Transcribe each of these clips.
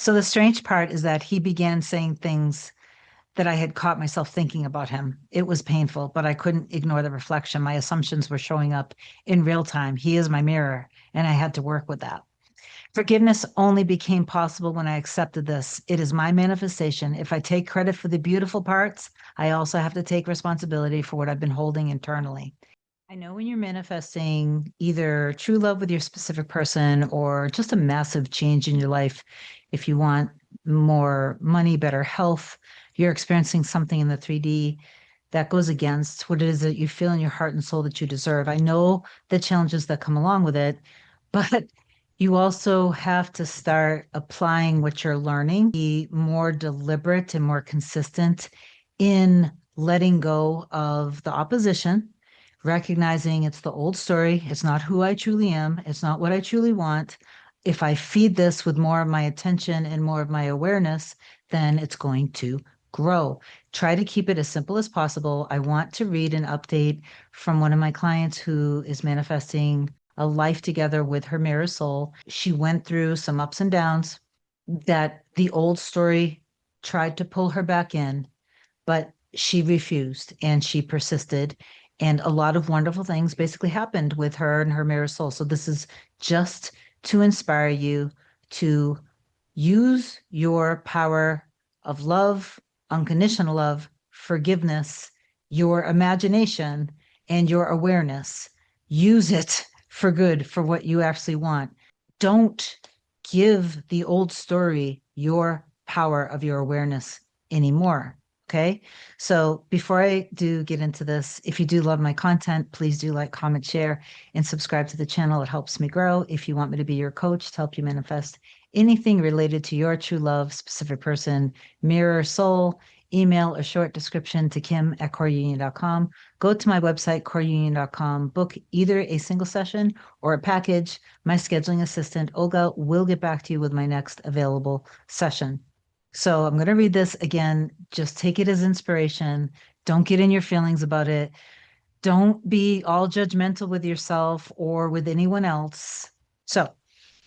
So the strange part is that he began saying things that I had caught myself thinking about him. It was painful, but I couldn't ignore the reflection. My assumptions were showing up in real time. He is my mirror, and I had to work with that. Forgiveness only became possible when I accepted this. It is my manifestation. If I take credit for the beautiful parts, I also have to take responsibility for what I've been holding internally. I know when you're manifesting either true love with your specific person or just a massive change in your life, if you want more money, better health, you're experiencing something in the 3D that goes against what it is that you feel in your heart and soul that you deserve. I know the challenges that come along with it, but you also have to start applying what you're learning, be more deliberate and more consistent in letting go of the opposition, recognizing it's the old story. It's not who I truly am. It's not what I truly want. If I feed this with more of my attention and more of my awareness, then it's going to grow. Try to keep it as simple as possible. I want to read an update from one of my clients who is manifesting a life together with her mirror soul. She went through some ups and downs that the old story tried to pull her back in, but she refused and she persisted. And a lot of wonderful things basically happened with her and her mirror soul. So this is just to inspire you to use your power of love, unconditional love, forgiveness, your imagination, and your awareness. Use it for good, for what you actually want. Don't give the old story your power of your awareness anymore. Okay. So before I do get into this, if you do love my content, please do like, comment, share, and subscribe to the channel. It helps me grow. If you want me to be your coach to help you manifest anything related to your true love, specific person, mirror, soul, email a short description to kim@coreunion.com. Go to my website, coreunion.com, book either a single session or a package. My scheduling assistant, Olga, will get back to you with my next available session. So I'm going to read this again. Just take it as inspiration. Don't get in your feelings about it. Don't be all judgmental with yourself or with anyone else. So,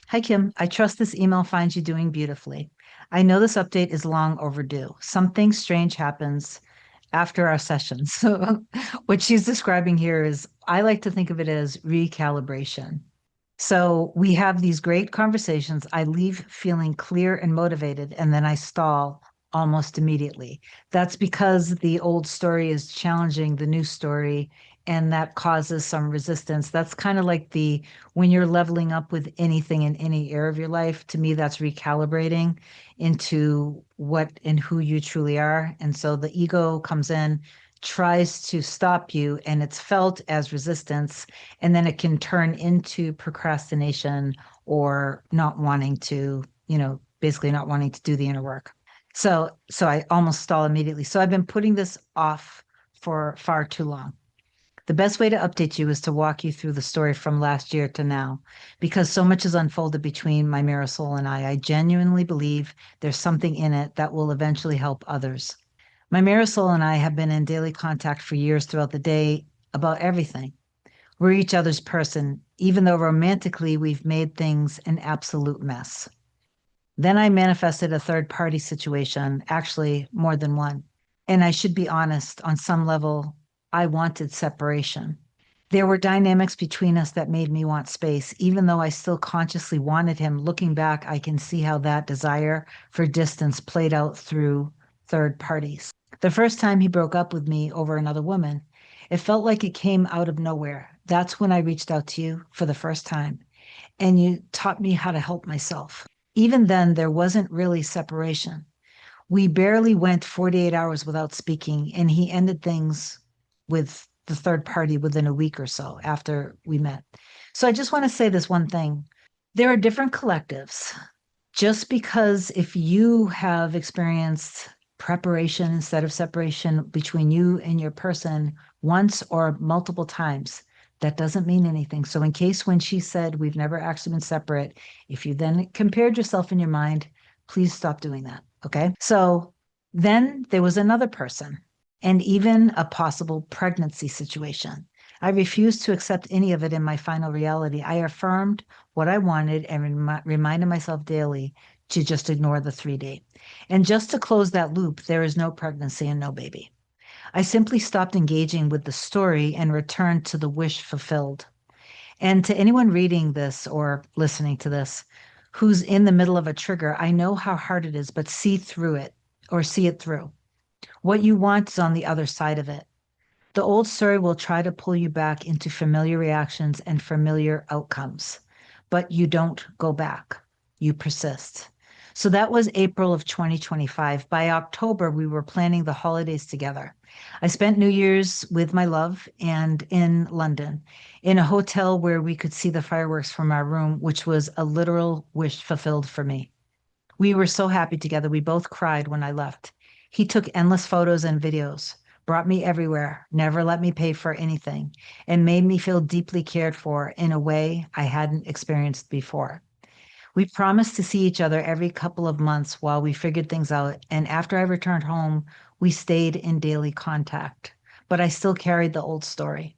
hi, Kim. I trust this email finds you doing beautifully. I know this update is long overdue. Something strange happens after our sessions. So, what she's describing here is I like to think of it as recalibration. So we have these great conversations. I leave feeling clear and motivated, and then I stall almost immediately. That's because the old story is challenging the new story, and that causes some resistance. That's kind of like the when you're leveling up with anything in any area of your life. To me, that's recalibrating into what and who you truly are. And so the ego comes in, tries to stop you, and it's felt as resistance, and then it can turn into procrastination or not wanting to, basically not wanting to do the inner work. So I almost stall immediately. So I've been putting this off for far too long. The best way to update you is to walk you through the story from last year to now, because so much has unfolded between my mirror soul and I. I genuinely believe there's something in it that will eventually help others. My mirror soul and I have been in daily contact for years throughout the day about everything. We're each other's person, even though romantically we've made things an absolute mess. Then I manifested a third party situation, actually more than one. And I should be honest, on some level, I wanted separation. There were dynamics between us that made me want space, even though I still consciously wanted him. Looking back, I can see how that desire for distance played out through third parties. The first time he broke up with me over another woman, it felt like it came out of nowhere. That's when I reached out to you for the first time, and you taught me how to help myself. Even then, there wasn't really separation. We barely went 48 hours without speaking, and he ended things with the third party within a week or so after we met. So I just want to say this one thing. There are different collectives. Just because if you have experienced preparation instead of separation between you and your person once or multiple times, that doesn't mean anything. So in case when she said we've never actually been separate, if you then compared yourself in your mind, please stop doing that. Okay. So then there was another person and even a possible pregnancy situation. I refused to accept any of it in my final reality. I affirmed what I wanted and reminded myself daily to just ignore the 3D. And just to close that loop, there is no pregnancy and no baby. I simply stopped engaging with the story and returned to the wish fulfilled. And to anyone reading this or listening to this who's in the middle of a trigger, I know how hard it is, but see through it or see it through. What you want is on the other side of it. The old story will try to pull you back into familiar reactions and familiar outcomes, but you don't go back. You persist. So that was April of 2025. By October, we were planning the holidays together. I spent New Year's with my love and in London, in a hotel where we could see the fireworks from our room, which was a literal wish fulfilled for me. We were so happy together. We both cried when I left. He took endless photos and videos, brought me everywhere, never let me pay for anything, and made me feel deeply cared for in a way I hadn't experienced before. We promised to see each other every couple of months while we figured things out. And after I returned home, we stayed in daily contact. But I still carried the old story.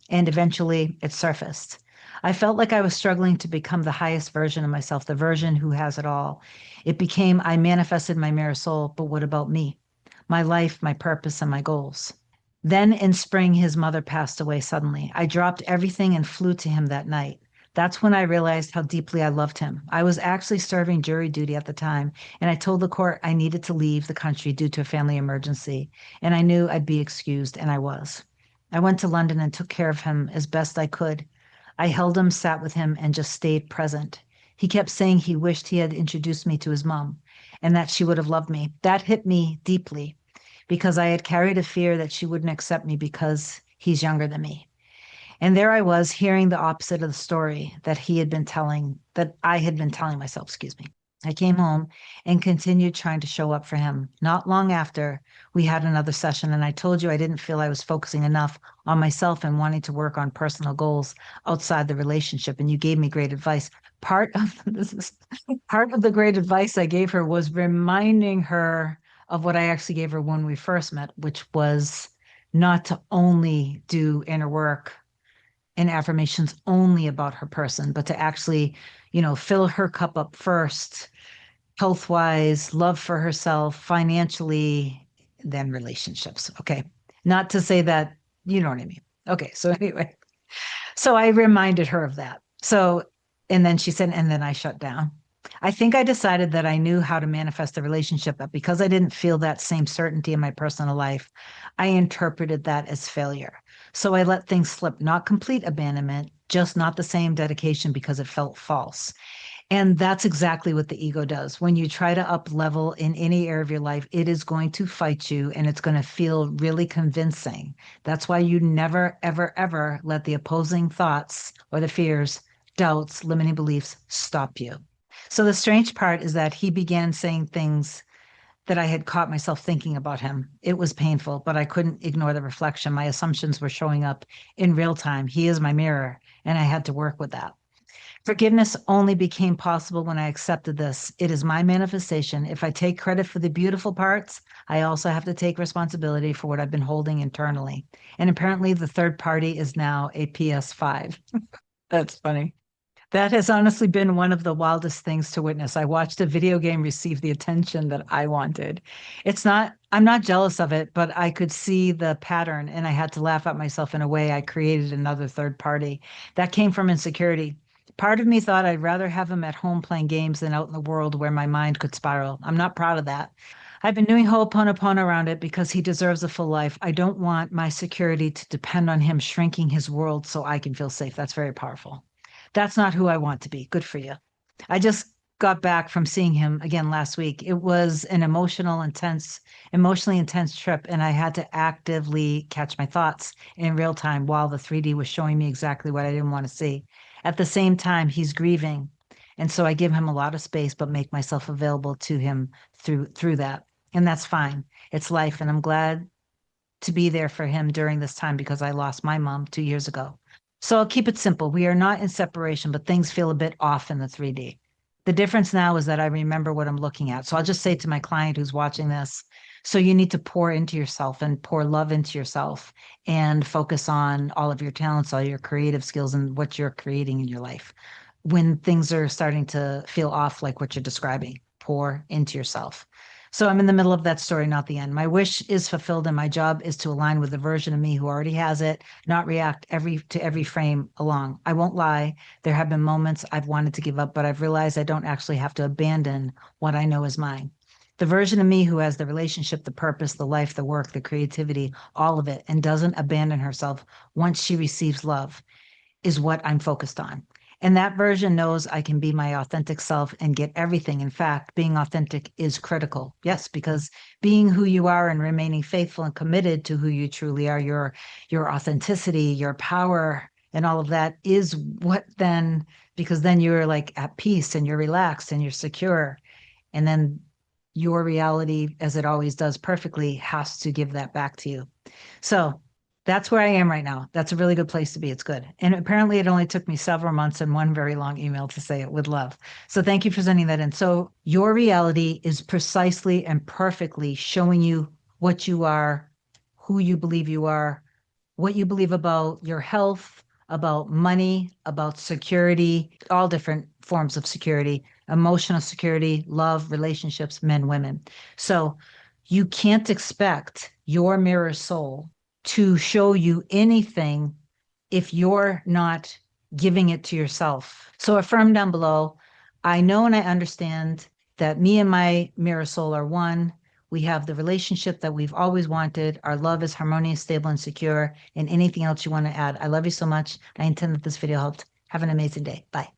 And eventually it surfaced. I felt like I was struggling to become the highest version of myself, the version who has it all. It became I manifested my mirror soul, but what about me? My life, my purpose, and my goals. Then in spring, his mother passed away suddenly. I dropped everything and flew to him that night. That's when I realized how deeply I loved him. I was actually serving jury duty at the time, and I told the court I needed to leave the country due to a family emergency, and I knew I'd be excused, and I was. I went to London and took care of him as best I could. I held him, sat with him, and just stayed present. He kept saying he wished he had introduced me to his mom and that she would have loved me. That hit me deeply because I had carried a fear that she wouldn't accept me because he's younger than me. And there I was hearing the opposite of the story that he had been telling, that I had been telling myself, excuse me. I came home and continued trying to show up for him. Not long after, we had another session, and I told you I didn't feel I was focusing enough on myself and wanting to work on personal goals outside the relationship. And you gave me great advice. Part of this is part of the great advice I gave her was reminding her of what I actually gave her when we first met, which was not to only do inner work and affirmations only about her person, but to actually, fill her cup up first, health wise, love for herself, financially, then relationships. Okay. Not to say that, you know what I mean. Okay. So, anyway, so I reminded her of that. So, and then she said, and then I shut down. I think I decided that I knew how to manifest a relationship, but because I didn't feel that same certainty in my personal life, I interpreted that as failure. So I let things slip, not complete abandonment, just not the same dedication because it felt false. And that's exactly what the ego does. When you try to up level in any area of your life, it is going to fight you and it's going to feel really convincing. That's why you never, ever, ever let the opposing thoughts or the fears, doubts, limiting beliefs stop you. So the strange part is that he began saying things that I had caught myself thinking about him. It was painful, but I couldn't ignore the reflection. My assumptions were showing up in real time. He is my mirror, and I had to work with that. Forgiveness only became possible when I accepted this. It is my manifestation. If I take credit for the beautiful parts, I also have to take responsibility for what I've been holding internally. And apparently, the third party is now a PS5. That's funny. That has honestly been one of the wildest things to witness. I watched a video game receive the attention that I wanted. I'm not jealous of it, but I could see the pattern and I had to laugh at myself in a way. I created another third party. That came from insecurity. Part of me thought I'd rather have him at home playing games than out in the world where my mind could spiral. I'm not proud of that. I've been doing Ho'oponopono around it because he deserves a full life. I don't want my security to depend on him shrinking his world so I can feel safe. That's very powerful. That's not who I want to be. Good for you. I just got back from seeing him again last week. It was an emotionally intense trip, and I had to actively catch my thoughts in real time while the 3D was showing me exactly what I didn't want to see. At the same time, he's grieving. And so I give him a lot of space, but make myself available to him through that. And that's fine. It's life. And I'm glad to be there for him during this time because I lost my mom 2 years ago. So I'll keep it simple. We are not in separation, but things feel a bit off in the 3D. The difference now is that I remember what I'm looking at. So I'll just say to my client who's watching this, so you need to pour into yourself and pour love into yourself and focus on all of your talents, all your creative skills, and what you're creating in your life when things are starting to feel off like what you're describing. pour into yourself. So I'm in the middle of that story, not the end. My wish is fulfilled, and my job is to align with the version of me who already has it, not react to every frame along. I won't lie. There have been moments I've wanted to give up, but I've realized I don't actually have to abandon what I know is mine. The version of me who has the relationship, the purpose, the life, the work, the creativity, all of it, and doesn't abandon herself once she receives love is what I'm focused on. And that version knows I can be my authentic self and get everything. In fact, being authentic is critical. Yes, because being who you are and remaining faithful and committed to who you truly are, your authenticity, your power, and all of that is what then, because then you're like at peace and you're relaxed and you're secure. And then your reality, as it always does perfectly, has to give that back to you. So that's where I am right now. That's a really good place to be. It's good. And apparently it only took me several months and one very long email to say it with love. So thank you for sending that in. So your reality is precisely and perfectly showing you what you are, who you believe you are, what you believe about your health, about money, about security, all different forms of security, emotional security, love, relationships, men, women. So you can't expect your mirror soul to show you anything if you're not giving it to yourself. So affirm down below, I know and I understand that me and my mirror soul are one. We have the relationship that we've always wanted. Our love is harmonious, stable, and secure. And anything else you want to add. I love you so much. I intend that this video helped. Have an amazing day. Bye.